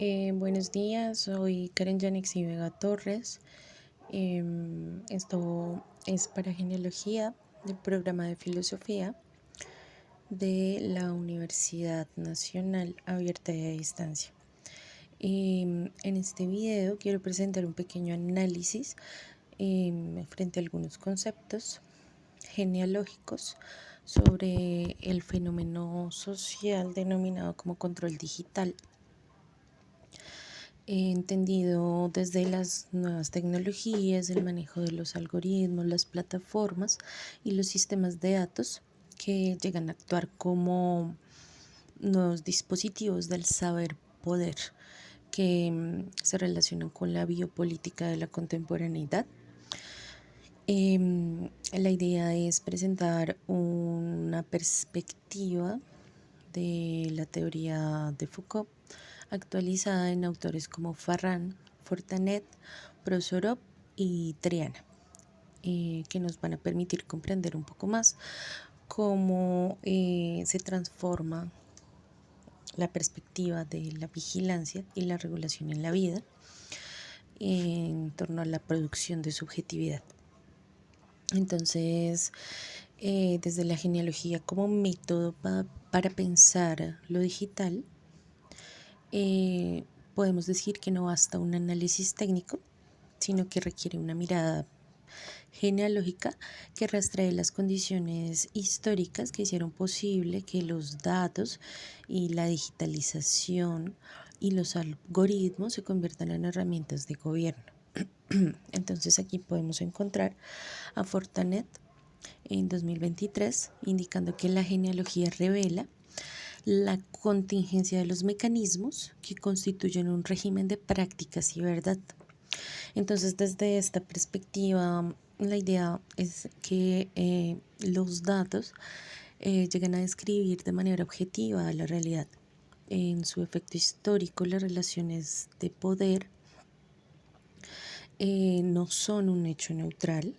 Buenos días, soy Karen Yanixi Vega Torres. Esto es para genealogía del programa de filosofía de la Universidad Nacional Abierta y a Distancia. En este video quiero presentar un pequeño análisis frente a algunos conceptos genealógicos sobre el fenómeno social denominado como control digital. He entendido desde las nuevas tecnologías, el manejo de los algoritmos, las plataformas y los sistemas de datos que llegan a actuar como nuevos dispositivos del saber poder que se relacionan con la biopolítica de la contemporaneidad. La idea es presentar una perspectiva de la teoría de Foucault, actualizada en autores como Farran, Fortanet, Prosorov y Triana, que nos van a permitir comprender un poco más cómo se transforma la perspectiva de la vigilancia y la regulación en la vida en torno a la producción de subjetividad. Entonces, desde la genealogía como método para pensar lo digital, podemos decir que no basta un análisis técnico, sino que requiere una mirada genealógica que rastree las condiciones históricas que hicieron posible que los datos y la digitalización y los algoritmos se conviertan en herramientas de gobierno. Entonces aquí podemos encontrar a Fortanet en 2023 indicando que la genealogía revela la contingencia de los mecanismos que constituyen un régimen de prácticas y verdad. Entonces, desde esta perspectiva, la idea es que los datos llegan a describir de manera objetiva la realidad. En su efecto histórico, las relaciones de poder no son un hecho neutral,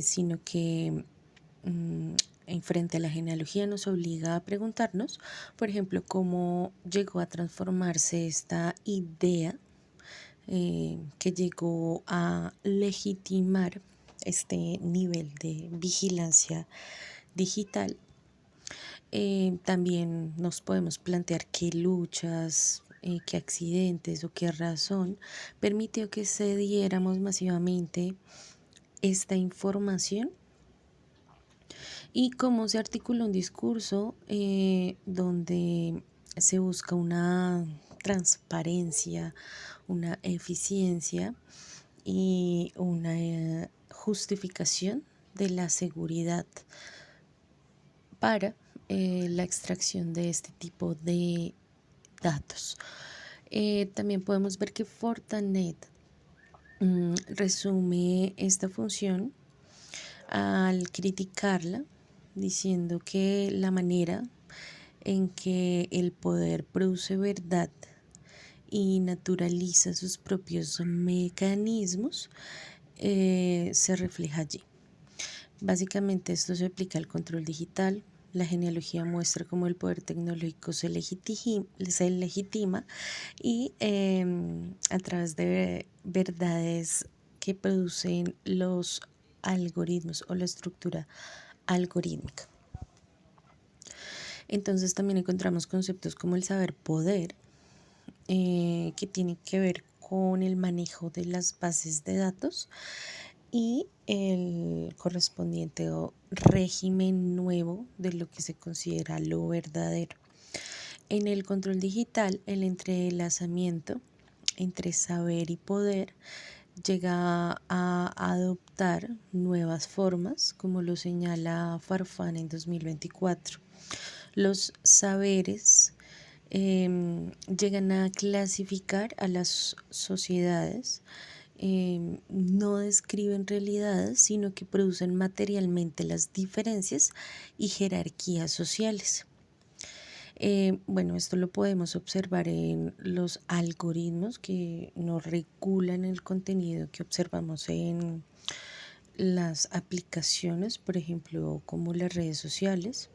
sino que en frente a la genealogía nos obliga a preguntarnos, por ejemplo, cómo llegó a transformarse esta idea que llegó a legitimar este nivel de vigilancia digital. También nos podemos plantear qué luchas, qué accidentes o qué razón permitió que se diéramos masivamente esta información y cómo se articula un discurso donde se busca una transparencia, una eficiencia y una justificación de la seguridad para la extracción de este tipo de datos. También podemos ver que Fortanet resume esta función al criticarla, diciendo que la manera en que el poder produce verdad y naturaliza sus propios mecanismos se refleja allí. Básicamente esto se aplica al control digital. La genealogía muestra cómo el poder tecnológico se legitima y a través de verdades que producen los algoritmos o la estructura algorítmica. Entonces también encontramos conceptos como el saber poder, que tiene que ver con el manejo de las bases de datos y el correspondiente régimen nuevo de lo que se considera lo verdadero. En el control digital, el entrelazamiento entre saber y poder llega a adoptar nuevas formas, como lo señala Farfán en 2024. Los saberes llegan a clasificar a las sociedades, no describen realidades, sino que producen materialmente las diferencias y jerarquías sociales. Bueno, esto lo podemos observar en los algoritmos que nos regulan el contenido que observamos en las aplicaciones, por ejemplo, como las redes sociales,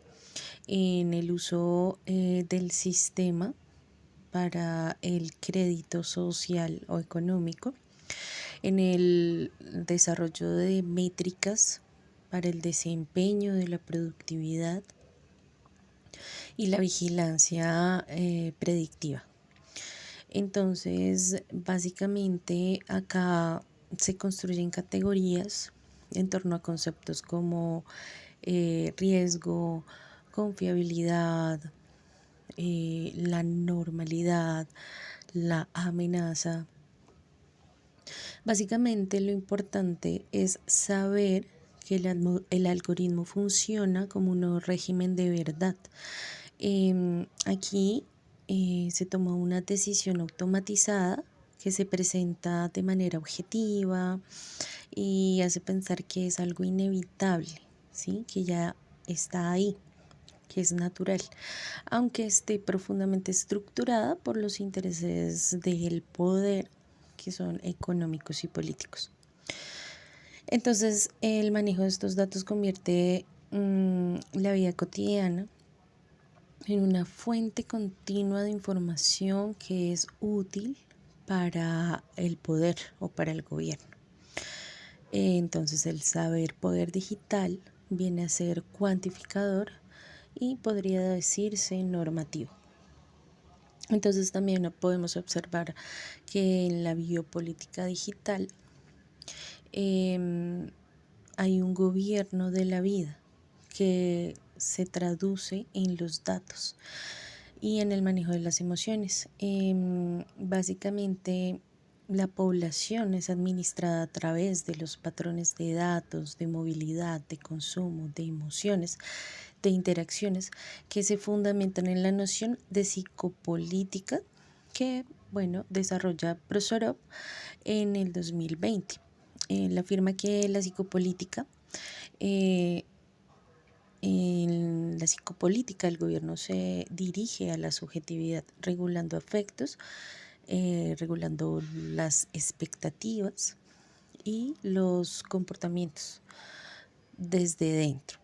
en el uso del sistema para el crédito social o económico, en el desarrollo de métricas para el desempeño de la productividad y la vigilancia predictiva. Entonces, básicamente acá se construyen categorías en torno a conceptos como riesgo, confiabilidad, la normalidad, la amenaza. Básicamente lo importante es saber que el algoritmo funciona como un nuevo régimen de verdad. Aquí se toma una decisión automatizada que se presenta de manera objetiva y hace pensar que es algo inevitable, ¿sí? Que ya está ahí, que es natural, aunque esté profundamente estructurada por los intereses del poder, que son económicos y políticos. Entonces, el manejo de estos datos convierte la vida cotidiana en una fuente continua de información que es útil para el poder o para el gobierno. Entonces, el saber poder digital viene a ser cuantificador y podría decirse normativo. Entonces también podemos observar que en la biopolítica digital hay un gobierno de la vida que se traduce en los datos y en el manejo de las emociones. Básicamente la población es administrada a través de los patrones de datos, de movilidad, de consumo, de emociones, de interacciones que se fundamentan en la noción de psicopolítica que, bueno, desarrolla Prosorov en el 2020. Él afirma que la psicopolítica, en la psicopolítica el gobierno se dirige a la subjetividad regulando afectos, regulando las expectativas y los comportamientos desde dentro.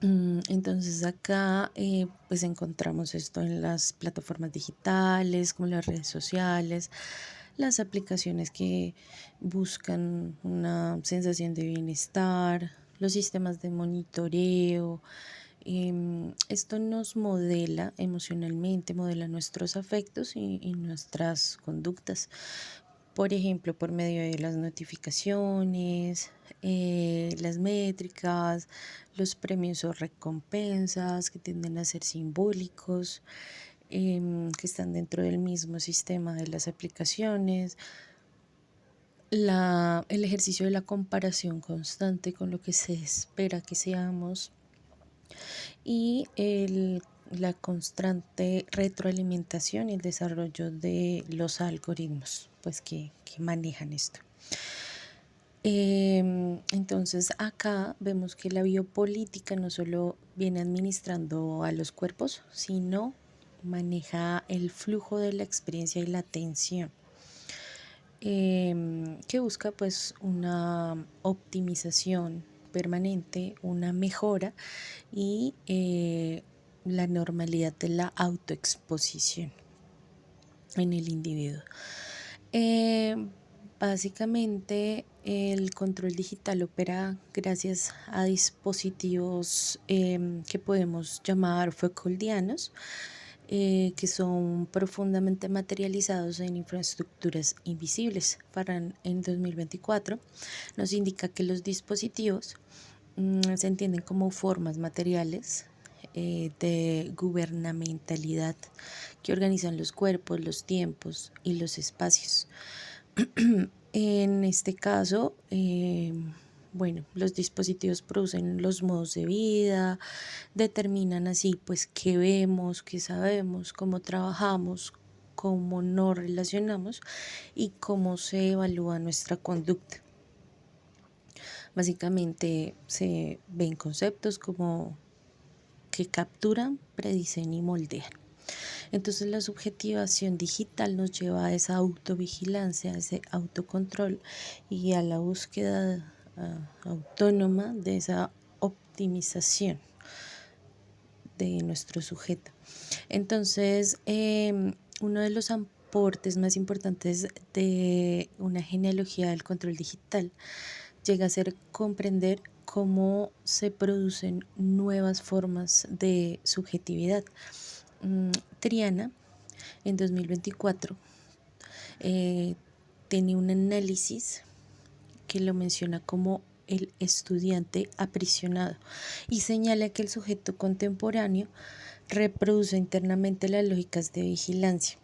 Entonces acá pues encontramos esto en las plataformas digitales, como las redes sociales, las aplicaciones que buscan una sensación de bienestar, los sistemas de monitoreo. Esto nos modela emocionalmente, modela nuestros afectos y nuestras conductas. Por ejemplo, por medio de las notificaciones, las métricas, los premios o recompensas que tienden a ser simbólicos, que están dentro del mismo sistema de las aplicaciones, el ejercicio de la comparación constante con lo que se espera que seamos y la constante retroalimentación y el desarrollo de los algoritmos pues, que manejan esto. Entonces acá vemos que la biopolítica no solo viene administrando a los cuerpos, sino maneja el flujo de la experiencia y la atención, que busca pues una optimización permanente, una mejora y la normalidad de la autoexposición en el individuo. Básicamente el control digital opera gracias a dispositivos que podemos llamar Foucauldianos, que son profundamente materializados en infraestructuras invisibles. Farran en 2024 nos indica que los dispositivos se entienden como formas materiales de gubernamentalidad que organizan los cuerpos, los tiempos y los espacios. En este caso, bueno, los dispositivos producen los modos de vida, determinan así pues qué vemos, qué sabemos, cómo trabajamos, cómo nos relacionamos y cómo se evalúa nuestra conducta. Básicamente se ven conceptos como que capturan, predicen y moldean. Entonces la subjetivación digital nos lleva a esa autovigilancia, a ese autocontrol y a la búsqueda autónoma de esa optimización de nuestro sujeto. Entonces, uno de los aportes más importantes de una genealogía del control digital llega a ser comprender cómo se producen nuevas formas de subjetividad. Triana, en 2024, eh, tiene un análisis que lo menciona como el estudiante aprisionado y señala que el sujeto contemporáneo reproduce internamente las lógicas de vigilancia.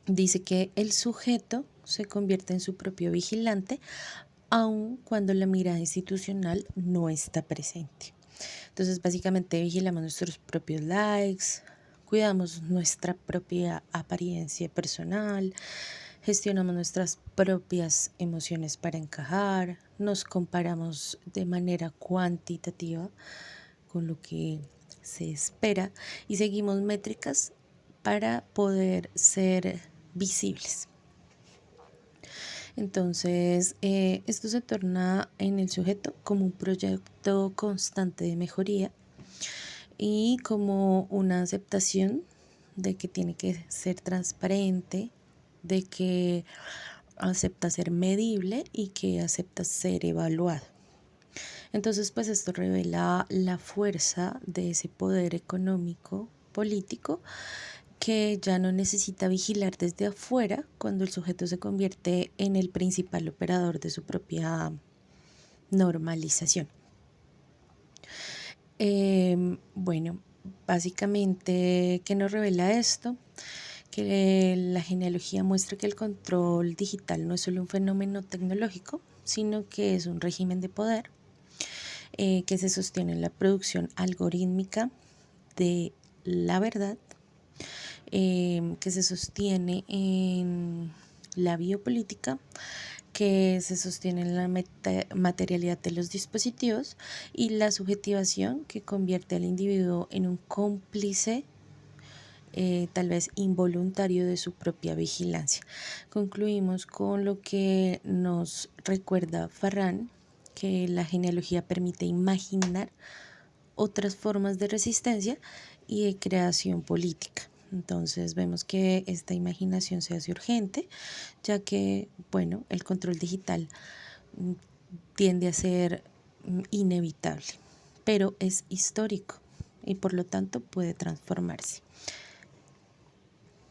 Dice que el sujeto se convierte en su propio vigilante aun cuando la mirada institucional no está presente. Entonces, básicamente vigilamos nuestros propios likes, cuidamos nuestra propia apariencia personal, gestionamos nuestras propias emociones para encajar, nos comparamos de manera cuantitativa con lo que se espera y seguimos métricas para poder ser visibles. Entonces, esto se torna en el sujeto como un proyecto constante de mejoría y como una aceptación de que tiene que ser transparente, de que acepta ser medible y que acepta ser evaluado. Entonces, pues esto revela la fuerza de ese poder económico, político, que ya no necesita vigilar desde afuera cuando el sujeto se convierte en el principal operador de su propia normalización. Bueno, básicamente, ¿qué nos revela esto? Que la genealogía muestra que el control digital no es solo un fenómeno tecnológico, sino que es un régimen de poder que se sostiene en la producción algorítmica de la verdad, que se sostiene en la biopolítica, que se sostiene en la materialidad de los dispositivos y la subjetivación que convierte al individuo en un cómplice tal vez involuntario de su propia vigilancia. Concluimos con lo que nos recuerda Farran, que la genealogía permite imaginar otras formas de resistencia y de creación política. Entonces vemos que esta imaginación se hace urgente, ya que, bueno, el control digital tiende a ser inevitable, pero es histórico y por lo tanto puede transformarse.